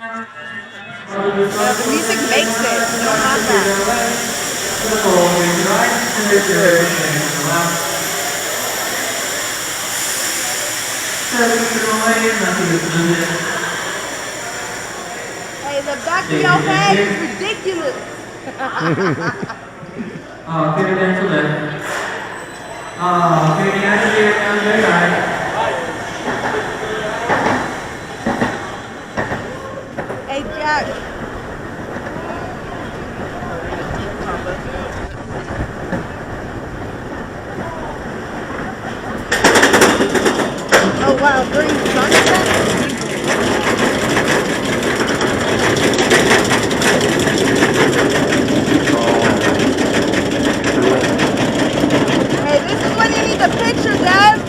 Yeah, the music makes it. You don't have that. Hey, the back of your head is ridiculous. Phía bên số lệnh. Phía nhà đi em lấy lại. Hey, Jack. Oh wow, during sunset? Hey, this is when you need the picture, Dad.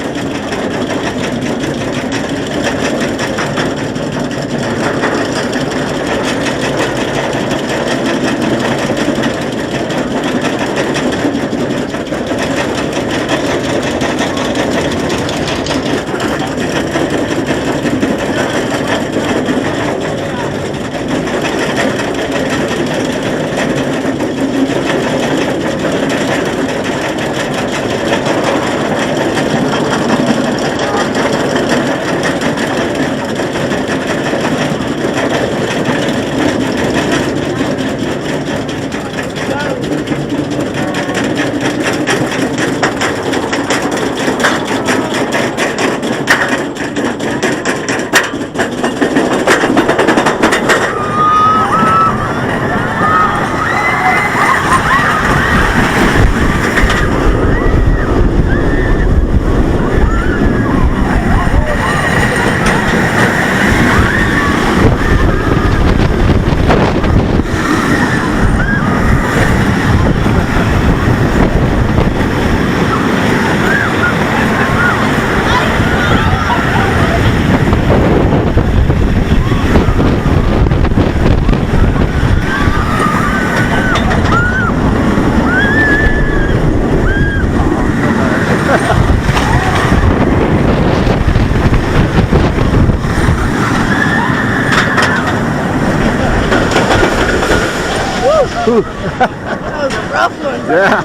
That was a rough one. Yeah.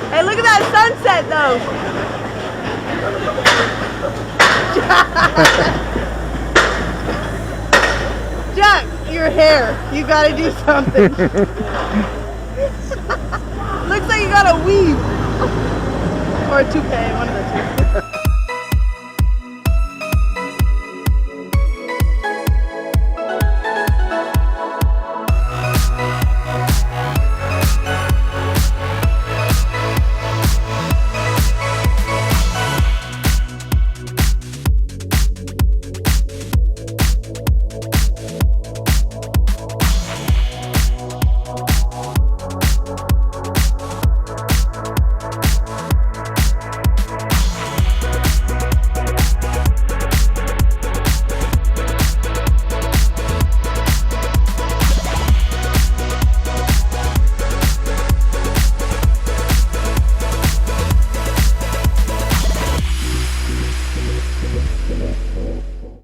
Hey, look at that sunset though. Jack, your hair. You gotta do something. Looks like you got a weave. Or a toupee, one of the two.